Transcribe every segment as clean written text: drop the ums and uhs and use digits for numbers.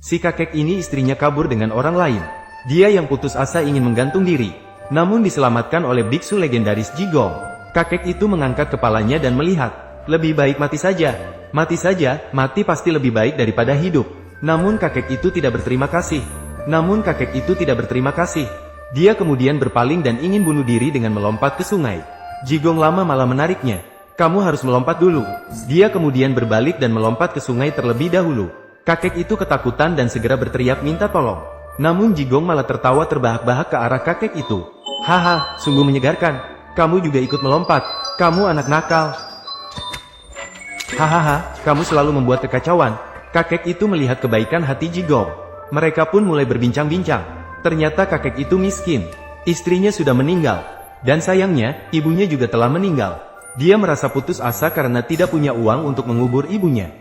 Si kakek ini istrinya kabur dengan orang lain. Dia yang putus asa ingin menggantung diri, namun diselamatkan oleh biksu legendaris Jigong. Kakek itu mengangkat kepalanya dan melihat, lebih baik mati saja. Mati saja, mati pasti lebih baik daripada hidup. Namun kakek itu tidak berterima kasih. Dia kemudian berpaling dan ingin bunuh diri dengan melompat ke sungai. Jigong lama malah menariknya. Kamu harus melompat dulu. Dia kemudian berbalik dan melompat ke sungai terlebih dahulu. Kakek itu ketakutan dan segera berteriak minta tolong. Namun Jigong malah tertawa terbahak-bahak ke arah kakek itu. Haha, sungguh menyegarkan. Kamu juga ikut melompat. Kamu anak nakal. Hahaha, kamu selalu membuat kekacauan. Kakek itu melihat kebaikan hati Jigong. Mereka pun mulai berbincang-bincang. Ternyata kakek itu miskin. Istrinya sudah meninggal. Dan sayangnya, ibunya juga telah meninggal. Dia merasa putus asa karena tidak punya uang untuk mengubur ibunya.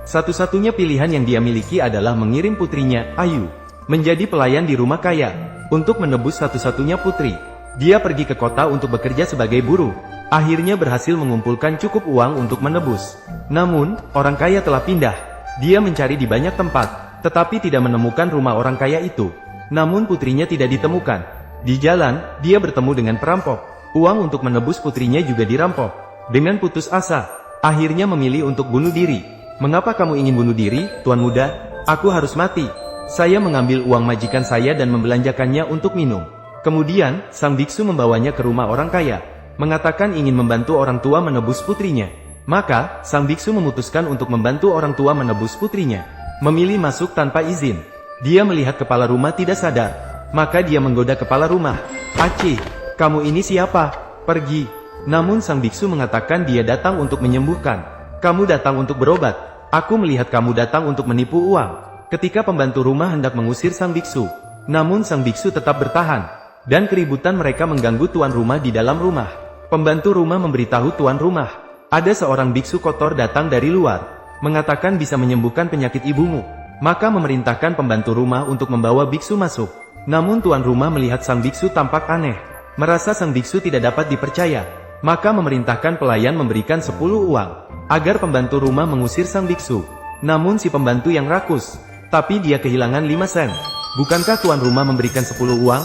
Satu-satunya pilihan yang dia miliki adalah mengirim putrinya, Ayu, menjadi pelayan di rumah kaya. Untuk menebus satu-satunya putri, dia pergi ke kota untuk bekerja sebagai buruh. Akhirnya berhasil mengumpulkan cukup uang untuk menebus. Namun, orang kaya telah pindah. Dia mencari di banyak tempat, tetapi tidak menemukan rumah orang kaya itu. Namun putrinya tidak ditemukan. Di jalan, dia bertemu dengan perampok. Uang untuk menebus putrinya juga dirampok. Dengan putus asa, akhirnya memilih untuk bunuh diri. Mengapa kamu ingin bunuh diri, Tuan Muda? Aku harus mati. Saya mengambil uang majikan saya dan membelanjakannya untuk minum. Kemudian, sang biksu membawanya ke rumah orang kaya, mengatakan ingin membantu orang tua menebus putrinya. Maka, sang biksu memutuskan untuk membantu orang tua menebus putrinya. Memilih masuk tanpa izin. Dia melihat kepala rumah tidak sadar. Maka dia menggoda kepala rumah. Acih, kamu ini siapa? Pergi. Namun sang biksu mengatakan dia datang untuk menyembuhkan. Kamu datang untuk berobat. Aku melihat kamu datang untuk menipu uang. Ketika pembantu rumah hendak mengusir sang biksu. Namun sang biksu tetap bertahan. Dan keributan mereka mengganggu tuan rumah di dalam rumah. Pembantu rumah memberitahu tuan rumah. Ada seorang biksu kotor datang dari luar. Mengatakan bisa menyembuhkan penyakit ibumu. Maka memerintahkan pembantu rumah untuk membawa biksu masuk. Namun tuan rumah melihat sang biksu tampak aneh. Merasa sang biksu tidak dapat dipercaya. Maka memerintahkan pelayan memberikan 10 uang. Agar pembantu rumah mengusir sang biksu. Namun si pembantu yang rakus. Tapi dia kehilangan 5 sen. Bukankah tuan rumah memberikan 10 uang?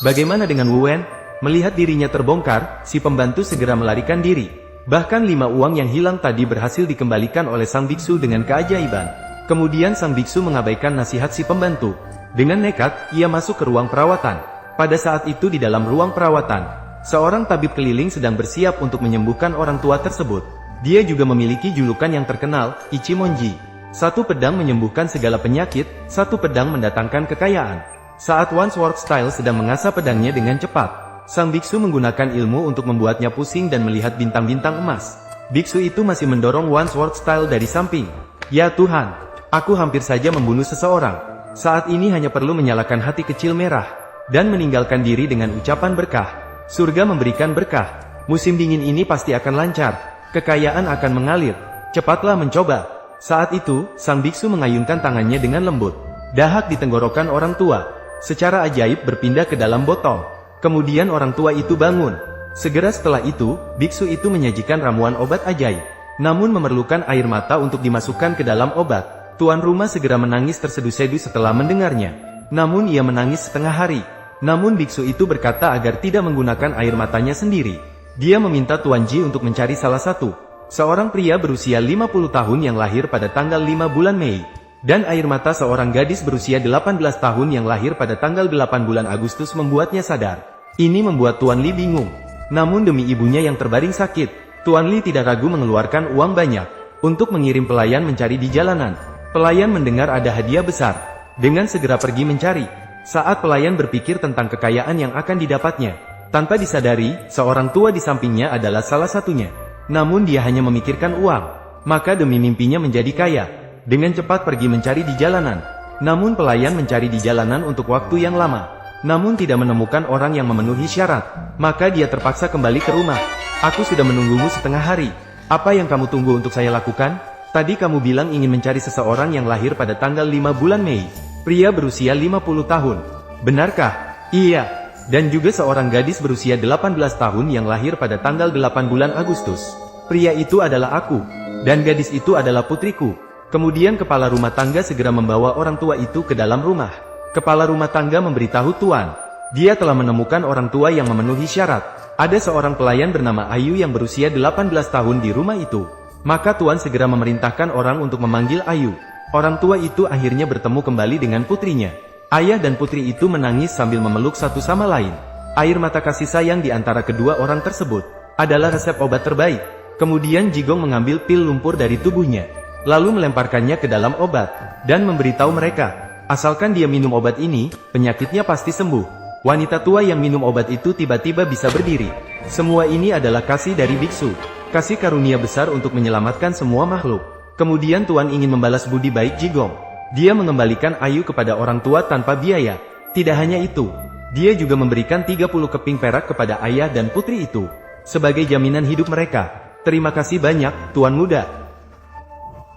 Bagaimana dengan Wen? Melihat dirinya terbongkar, si pembantu segera melarikan diri. Bahkan 5 uang yang hilang tadi berhasil dikembalikan oleh sang biksu dengan keajaiban. Kemudian sang biksu mengabaikan nasihat si pembantu. Dengan nekat, ia masuk ke ruang perawatan. Pada saat itu di dalam ruang perawatan, seorang tabib keliling sedang bersiap untuk menyembuhkan orang tua tersebut. Dia juga memiliki julukan yang terkenal, Ichimonji. Satu pedang menyembuhkan segala penyakit, satu pedang mendatangkan kekayaan. Saat One Sword Style sedang mengasah pedangnya dengan cepat, sang biksu menggunakan ilmu untuk membuatnya pusing dan melihat bintang-bintang emas. Biksu itu masih mendorong One Sword Style dari samping. Ya Tuhan, aku hampir saja membunuh seseorang. Saat ini hanya perlu menyalakan hati kecil merah, dan meninggalkan diri dengan ucapan berkah. Surga memberikan berkah. Musim dingin ini pasti akan lancar. Kekayaan akan mengalir. Cepatlah mencoba. Saat itu, sang biksu mengayunkan tangannya dengan lembut. Dahak di tenggorokan orang tua. Secara ajaib berpindah ke dalam botol. Kemudian orang tua itu bangun. Segera setelah itu, biksu itu menyajikan ramuan obat ajaib. Namun memerlukan air mata untuk dimasukkan ke dalam obat. Tuan rumah segera menangis terseduh-seduh setelah mendengarnya. Namun ia menangis setengah hari. Namun biksu itu berkata agar tidak menggunakan air matanya sendiri. Dia meminta Tuan Ji untuk mencari salah satu. Seorang pria berusia 50 tahun yang lahir pada tanggal 5 bulan Mei. Dan air mata seorang gadis berusia 18 tahun yang lahir pada tanggal 8 bulan Agustus membuatnya sadar. Ini membuat Tuan Li bingung. Namun demi ibunya yang terbaring sakit, Tuan Li tidak ragu mengeluarkan uang banyak untuk mengirim pelayan mencari di jalanan. Pelayan mendengar ada hadiah besar. Dengan segera pergi mencari. Saat pelayan berpikir tentang kekayaan yang akan didapatnya, tanpa disadari, seorang tua di sampingnya adalah salah satunya. Namun dia hanya memikirkan uang. Maka demi mimpinya menjadi kaya, dengan cepat pergi mencari di jalanan. Namun pelayan mencari di jalanan untuk waktu yang lama. Namun tidak menemukan orang yang memenuhi syarat. Maka dia terpaksa kembali ke rumah. Aku sudah menunggumu setengah hari. Apa yang kamu tunggu untuk saya lakukan? Tadi kamu bilang ingin mencari seseorang yang lahir pada tanggal 5 bulan Mei. Pria berusia 50 tahun. Benarkah? Iya. Dan juga seorang gadis berusia 18 tahun yang lahir pada tanggal 8 bulan Agustus. Pria itu adalah aku. Dan gadis itu adalah putriku. Kemudian kepala rumah tangga segera membawa orang tua itu ke dalam rumah. Kepala rumah tangga memberitahu tuan, dia telah menemukan orang tua yang memenuhi syarat. Ada seorang pelayan bernama Ayu yang berusia 18 tahun di rumah itu. Maka tuan segera memerintahkan orang untuk memanggil Ayu. Orang tua itu akhirnya bertemu kembali dengan putrinya. Ayah dan putri itu menangis sambil memeluk satu sama lain. Air mata kasih sayang di antara kedua orang tersebut adalah resep obat terbaik. Kemudian Jigong mengambil pil lumpur dari tubuhnya, lalu melemparkannya ke dalam obat, dan memberitahu mereka, asalkan dia minum obat ini, penyakitnya pasti sembuh. Wanita tua yang minum obat itu tiba-tiba bisa berdiri. Semua ini adalah kasih dari biksu. Kasih karunia besar untuk menyelamatkan semua makhluk. Kemudian Tuan ingin membalas budi baik Jigong. Dia mengembalikan Ayu kepada orang tua tanpa biaya. Tidak hanya itu, dia juga memberikan 30 keping perak kepada ayah dan putri itu, sebagai jaminan hidup mereka. Terima kasih banyak, Tuan Muda.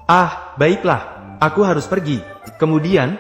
Ah, baiklah, aku harus pergi. Kemudian,